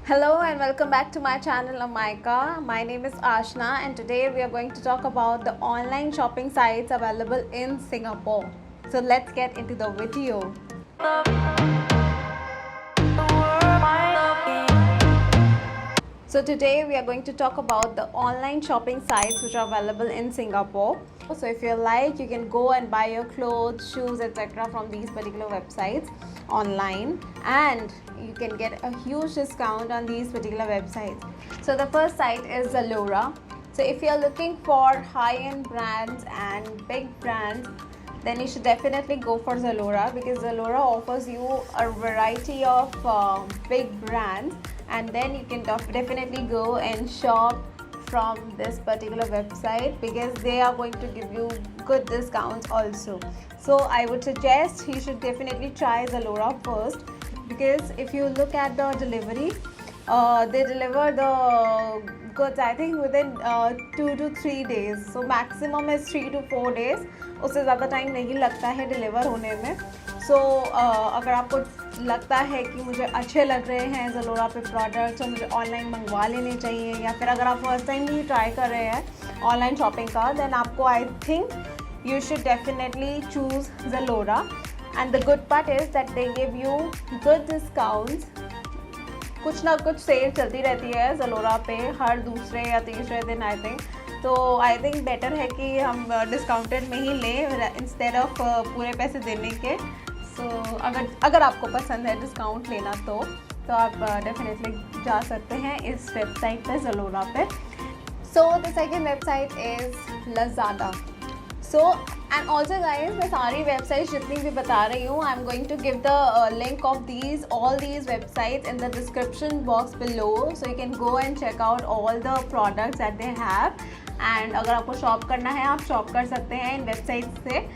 Hello and welcome back to my channel Amaika. My name is Ashna and today we are going to talk about the online shopping sites available in Singapore. So let's get into the video. So today we are going to talk about the online shopping sites which are available in Singapore. So if you like, you can go and buy your clothes, shoes, etc. from these particular websites online, and you can get a huge discount on these particular websites. So the first site is Zalora. So if you are looking for high-end brands and big brands, then you should definitely go for Zalora, because Zalora offers you a variety of big brands, and then you can definitely go and shop from this particular website because they are going to give you good discounts also. So I would suggest you should definitely try Zalora first, because if you look at the delivery, they deliver the goods I think within 2 to 3 days. So maximum is 3 to 4 days. उससे ज़्यादा time नहीं लगता है deliver होने में. सो अगर आपको लगता है कि मुझे अच्छे लग रहे हैं ज़लोरा पे प्रोडक्ट्स और मुझे ऑनलाइन मंगवा लेने चाहिए, या फिर अगर आप फर्स्ट टाइम भी ट्राई कर रहे हैं ऑनलाइन शॉपिंग का, देन आपको I think you should definitely choose Zalora. And the good part is that they give you good discounts. कुछ ना कुछ सेल चलती रहती है Zalora पे हर दूसरे या तीसरे दिन आई थिंक. तो आई थिंक बेटर है कि हम डिस्काउंटेड में ही लें इंस्टेड ऑफ पूरे पैसे देने के. सो अगर आपको पसंद है डिस्काउंट लेना तो आप डेफिनेटली जा सकते हैं इस वेबसाइट पे Zalora पे. So the second website is Lazada. So and also guys, मैं सारी वेबसाइट्स जितनी भी बता रही हूँ, I am going to give the link of all these websites in the description box below, so you can go and check out all the products that they have. And अगर आपको shop करना है, आप shop कर सकते हैं इन website से.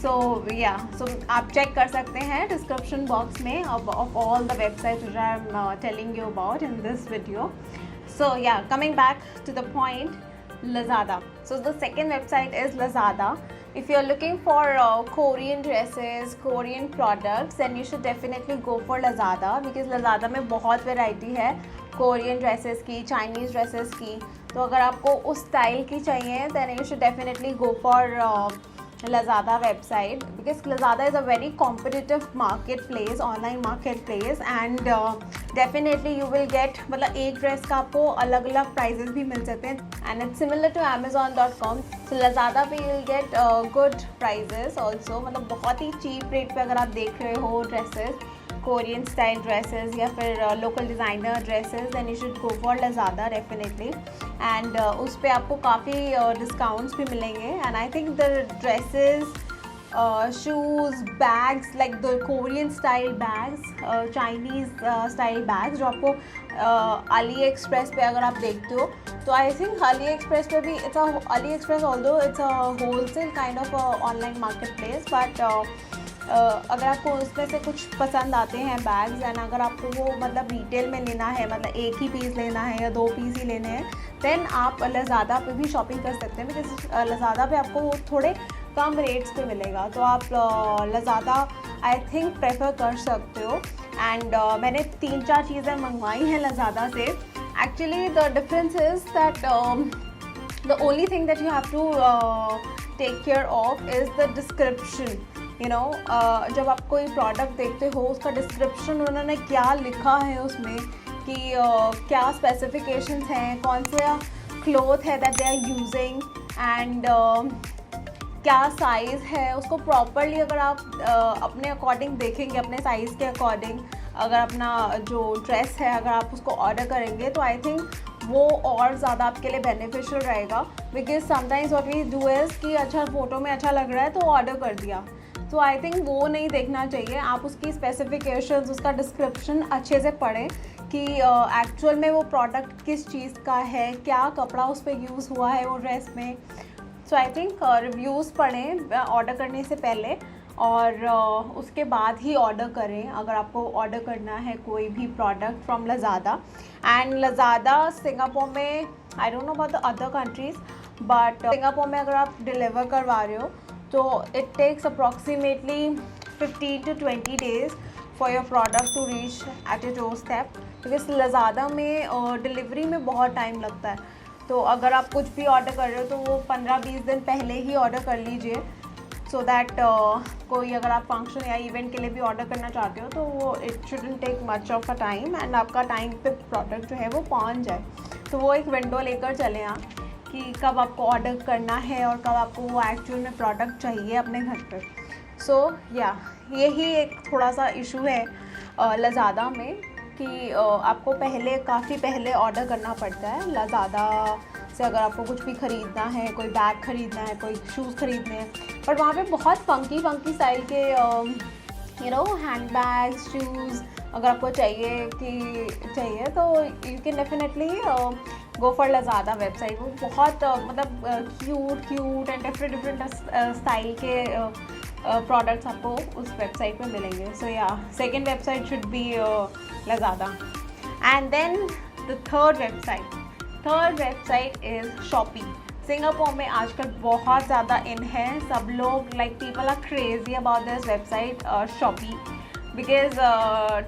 सो आप चेक कर सकते हैं डिस्क्रिप्शन बॉक्स में of all the websites which I am telling you about in this video. So yeah, coming back to the point, Lazada. So the second website is Lazada. If you're looking for Korean dresses, Korean products, then you should definitely go for Lazada, because Lazada में बहुत variety है Korean dresses की, Chinese dresses की. तो अगर आपको उस style की चाहिए, then you should definitely go for Lazada website, because Lazada is a very competitive marketplace, online marketplace, and definitely you will get, मतलब एक ड्रेस का आपको अलग अलग प्राइजेस भी मिल सकते हैं, and it's similar to Amazon.com. So Lazada पे you will get good prices also, मतलब बहुत ही cheap rate पे अगर आप देख रहे हो ड्रेसेस, कोरियन स्टाइल ड्रेसेस या फिर local designer dresses, then you should go for Lazada definitely. And उस पर आपको काफ़ी डिस्काउंट्स भी मिलेंगे. And I think the dresses, shoes, bags, like the Korean style bags, Chinese style bags जो आपको अली एक्सप्रेस पे अगर आप देखते हो, तो आई थिंक अली एक्सप्रेस पे भी Ali express although it's a wholesale kind of online market place, but अगर आपको उसमें से कुछ पसंद आते हैं बैग्स, एंड अगर आपको वो मतलब रिटेल में लेना है, मतलब एक ही पीस लेना है या 2 पीस ही लेने हैं, देन आप Lazada पे भी शॉपिंग कर सकते हैं, बिकॉज Lazada पे आपको वो थोड़े कम रेट्स पे मिलेगा. तो आप Lazada आई थिंक प्रेफर कर सकते हो. एंड मैंने 3-4 चीज़ें मंगवाई हैं Lazada से. Actually the difference is that the only thing that you have to take care of is the description. जब आप कोई प्रोडक्ट देखते हो, उसका डिस्क्रिप्शन उन्होंने क्या लिखा है उसमें, कि क्या स्पेसिफिकेशंस हैं, कौन सा क्लॉथ है that they are using, and क्या साइज़ है, उसको प्रॉपरली अगर आप अपने अकॉर्डिंग देखेंगे, अपने साइज़ के अकॉर्डिंग अगर अपना जो ड्रेस है अगर आप उसको ऑर्डर करेंगे, तो आई थिंक वो और ज़्यादा आपके लिए बेनिफिशियल रहेगा. Because sometimes what we do is कि अच्छा फ़ोटो में अच्छा लग रहा है तो ऑर्डर कर दिया. तो आई थिंक वो नहीं देखना चाहिए. आप उसकी स्पेसिफिकेशंस, उसका डिस्क्रिप्शन अच्छे से पढ़ें कि एक्चुअल में वो प्रोडक्ट किस चीज़ का है, क्या कपड़ा उस पर यूज़ हुआ है वो ड्रेस में. सो आई थिंक रिव्यूज़ पढ़ें ऑर्डर करने से पहले, और उसके बाद ही ऑर्डर करें अगर आपको ऑर्डर करना है कोई भी product from Lazada. And Lazada Singapore में, I don't know about the other countries, but Singapore में अगर आप डिलीवर करवा रहे हो तो it takes approximately 15 to 20 days for your product to reach at your doorstep. Because Lazada में delivery में बहुत टाइम लगता है। तो अगर आप कुछ भी ऑर्डर कर रहे हो तो वो 15-20 दिन पहले ही ऑर्डर कर लीजिए, सो दैट कोई अगर आप फंक्शन या इवेंट के लिए भी ऑर्डर करना चाहते हो तो वो it shouldn't take much of a time and आपका टाइम पे प्रोडक्ट जो है वो पहुंच जाए। तो वो एक विंडो लेकर चलें आप कि कब आपको ऑर्डर करना है और कब आपको वो एक्चुअल में प्रोडक्ट चाहिए अपने घर पर। सो या यही एक थोड़ा सा इशू है लज़ादा में कि आपको काफ़ी पहले ऑर्डर करना पड़ता है। लज़ादा से अगर आपको कुछ भी ख़रीदना है, कोई बैग ख़रीदना है, कोई शूज़ ख़रीदने हैं, पर वहाँ पे बहुत फंकी स्टाइल के हैंड बैग्स, शूज़ अगर आपको चाहिए तो you can definitely go for Lazada website. वो बहुत मतलब क्यूट एंड डिफरेंट स्टाइल के प्रोडक्ट्स आपको उस वेबसाइट पे मिलेंगे। So yeah second website should be Lazada. And then the third website is Shopee. Singapore में आजकल बहुत ज़्यादा इन है, सब लोग people are crazy about this website Shopee because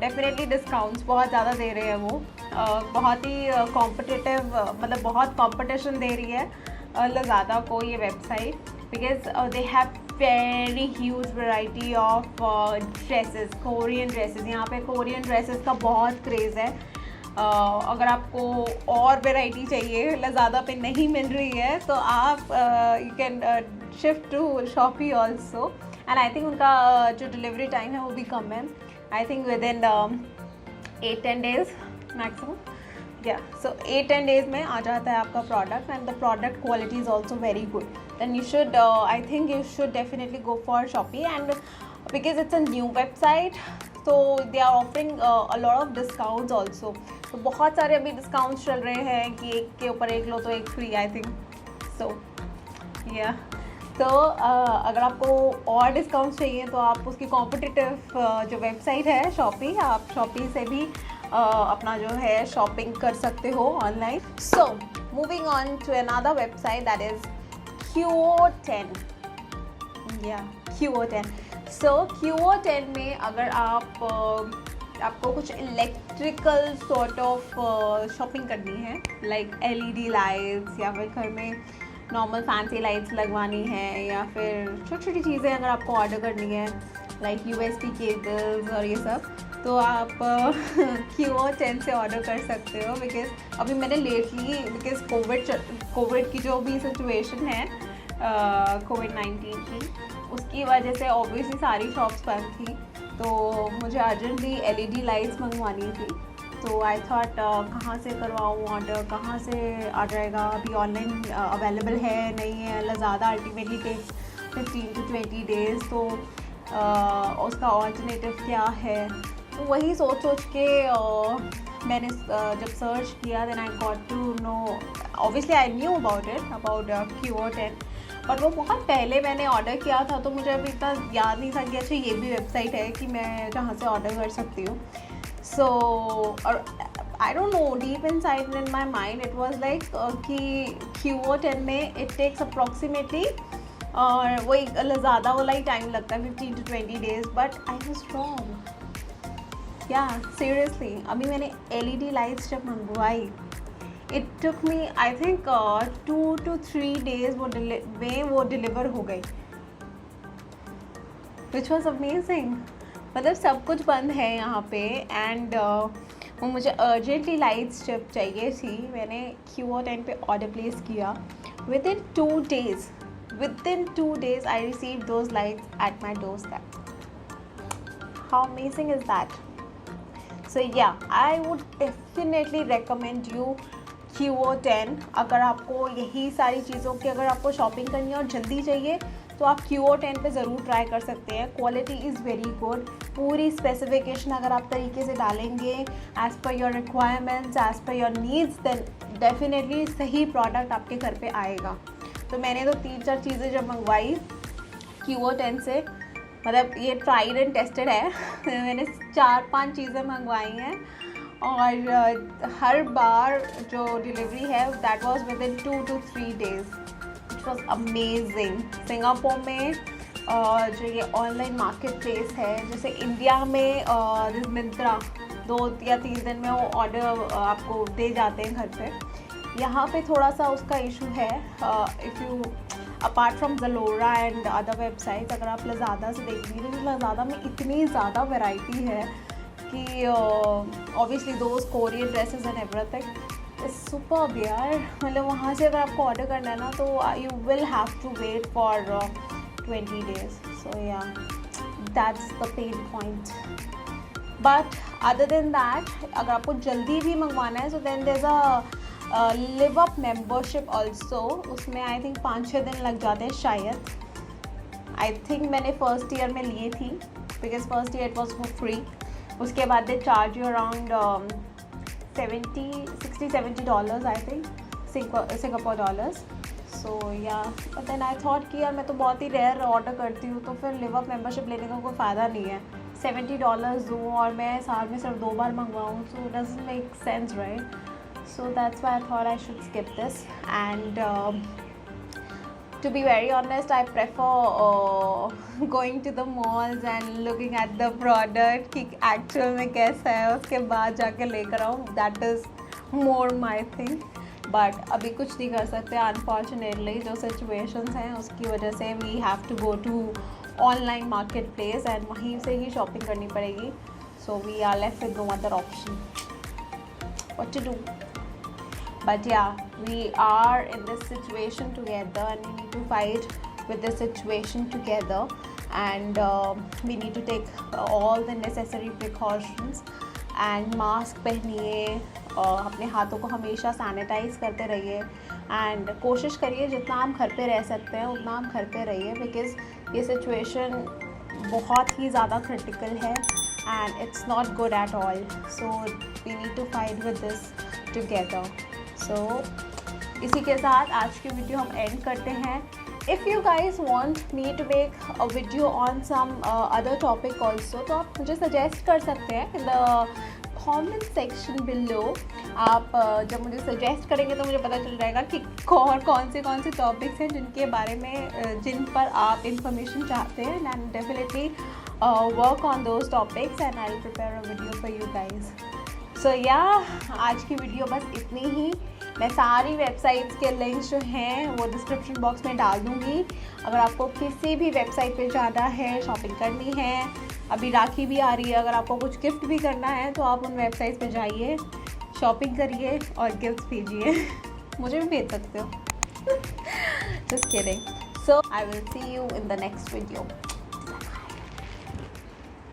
definitely discounts बहुत ज़्यादा दे रहे हैं वो, बहुत ही कॉम्पिटिटिव मतलब बहुत कंपटीशन दे रही है Lazada को ये website because they have very huge variety of dresses, Korean dresses. यहाँ पे कोरियन ड्रेसेस का बहुत क्रेज़ है। अगर आपको और वैरायटी चाहिए लज़ादा पे नहीं मिल रही है तो आप you can shift to Shopee also and I think उनका जो डिलीवरी टाइम है वो भी कम है, I think within 8-10 days maximum. या सो 8-10 days में आ जाता है आपका product and the product quality is also very good. then you should I think you should definitely go for Shopee, and because it's a new website so they are offering a lot of discounts also। तो बहुत सारे अभी discounts चल रहे हैं कि एक के ऊपर एक लो तो एक फ्री, आई थिंक सो या। तो अगर आपको और डिस्काउंट्स चाहिए तो आप उसकी कॉम्पिटिटिव जो वेबसाइट है Shopee, आप Shopee से भी अपना जो है शॉपिंग कर सकते हो online. So moving on to another website that is Qoo10। Qoo10। सो Qoo10 में अगर आपको कुछ इलेक्ट्रिकल सॉर्ट ऑफ शॉपिंग करनी है, लाइक LED लाइट्स या फिर घर में नॉर्मल फैंसी लाइट्स लगवानी है या फिर छोटी छोटी चीज़ें अगर आपको ऑर्डर करनी है लाइक USB केबल्स और ये सब, तो आप Qoo10 से ऑर्डर कर सकते हो। बिकॉज अभी मैंने लेटली कोविड की जो भी सिचुएशन है COVID-19 की, उसकी वजह से ऑब्वियसली सारी शॉप्स बंद थी, तो मुझे अर्जेंटली LED लाइट्स मंगवानी थी। तो आई थॉट कहाँ से करवाऊँ ऑर्डर, कहाँ से आ जाएगा, अभी ऑनलाइन अवेलेबल है नहीं है। लज़ादा अल्टीमेटली टेक्स 15 to 20 days, तो उसका ऑल्टरनेटिव क्या है, तो वही सोच के मैंने जब सर्च किया then I got to know, obviously I knew about Qoo10, but वो बहुत पहले मैंने ऑर्डर किया था तो मुझे अभी इतना याद नहीं था कि अच्छा ये भी वेबसाइट है कि मैं जहाँ से ऑर्डर कर सकती हूँ। सो और आई don't no, deep inside in my mind it was like कि Qoo10 में इट टेक्स अप्रॉक्सीमेटली और वही ज़्यादा वाला ही टाइम लगता है 15 to 20 days, but I was wrong. या सीरियसली अभी मैंने LED लाइट्स जब मंगवाई, it took me I think 2 to 3 days वो डिलीवर हो गई, विच वॉज अमेजिंग। मतलब सब कुछ बंद है यहाँ पे एंड वो मुझे अर्जेंटली लाइट्स जब चाहिए थी, मैंने Qoo10 पे ऑर्डर प्लेस किया। With in 2 days I received those lights at my doorstep. How amazing is that? So yeah, I would definitely recommend you Qoo10। अगर आपको यही सारी चीज़ों की अगर आपको शॉपिंग करनी है और जल्दी चाहिए तो आप Qoo10 पे ज़रूर ट्राई कर सकते हैं। क्वालिटी इज़ वेरी गुड, पूरी स्पेसिफिकेशन अगर आप तरीके से डालेंगे as per your requirements, as per your needs, then definitely सही प्रोडक्ट आपके घर पे आएगा। तो मैंने तो 3-4 चीज़ें जब मंगवाई Qoo10 से, मतलब ये ट्राइड एंड टेस्टेड है मैंने 4-5 चीज़ें मंगवाई हैं और हर बार जो डिलीवरी है that was with in 2 to 3 days, it was amazing. Singapore में जो ये ऑनलाइन मार्केट प्लेस है, जैसे इंडिया में मिंत्रा 2 या 3 दिन में वो ऑर्डर आपको दे जाते हैं घर पे। यहाँ पे थोड़ा सा उसका इशू है। If you apart from Zalora and other websites, अगर आप लज़ादा से देखेंगे तो लज़ादा में इतनी ज़्यादा वैरायटी है कि obviously those Korean dresses and everything is superb यार। मतलब वहाँ से अगर आपको ऑर्डर करना है ना तो you will have to wait for 20 days। So या that's the pain point. But other than that, अगर आपको जल्दी भी मंगवाना है so then there is a live up membership also. उसमें आई थिंक 5-6 दिन लग जाते हैं शायद। आई थिंक मैंने फर्स्ट ईयर में लिए थी because first year it was for free. उसके बाद they charge you around $60-70 I think, Singapore dollars. So yeah but then I thought कि यार मैं तो बहुत ही रेयर ऑर्डर करती हूँ तो फिर लिव अप मेम्बरशिप लेने का कोई फ़ायदा नहीं है। $70 दूँ और मैं साल में सिर्फ 2 बार मंगवाऊँ, so doesn't make sense right. So that's why I thought I should skip this. And to be very honest, I prefer going to the malls and looking at the product कि actual में कैसा है, उसके बाद जाके लेकर आऊँ। That is more my thing. But अभी कुछ नहीं कर सकते unfortunately, जो situations हैं उसकी वजह से we have to go to online marketplace and वहीं से ही shopping करनी पड़ेगी। So we are left with no other option. What to do? But yeah, we are in this situation together and we need to fight with this situation together, and we need to take all the necessary precautions and mask पहनिए, अपने हाथों को हमेशा sanitise करते रहिए and कोशिश करिए जितना हम घर पे रह सकते हैं उतना हम घर पे रहिए बिकॉज़ ये सिचुएशन बहुत ही ज़्यादा क्रिटिकल है and it's not good at all. So we need to fight with this together. So इसी के साथ आज की वीडियो हम एंड करते हैं। If you guys want me to make a video on some other topic also तो आप मुझे सजेस्ट कर सकते हैं in the comment section below. आप जब मुझे सजेस्ट करेंगे तो मुझे पता चल जाएगा कि कौन से टॉपिक्स हैं जिनके बारे में जिन पर आप इंफॉर्मेशन चाहते हैं and definitely work on those topics and I will prepare a video for you guys. So yeah आज की वीडियो बस इतनी ही। मैं सारी वेबसाइट्स के लिंक्स जो हैं वो डिस्क्रिप्शन बॉक्स में डाल दूँगी। अगर आपको किसी भी वेबसाइट पे जाना है, शॉपिंग करनी है, अभी राखी भी आ रही है, अगर आपको कुछ गिफ्ट भी करना है तो आप उन वेबसाइट्स पे जाइए, शॉपिंग करिए और गिफ्ट भेजिए। मुझे भी भेज सकते हो। Just kidding. So I will see you in the next video.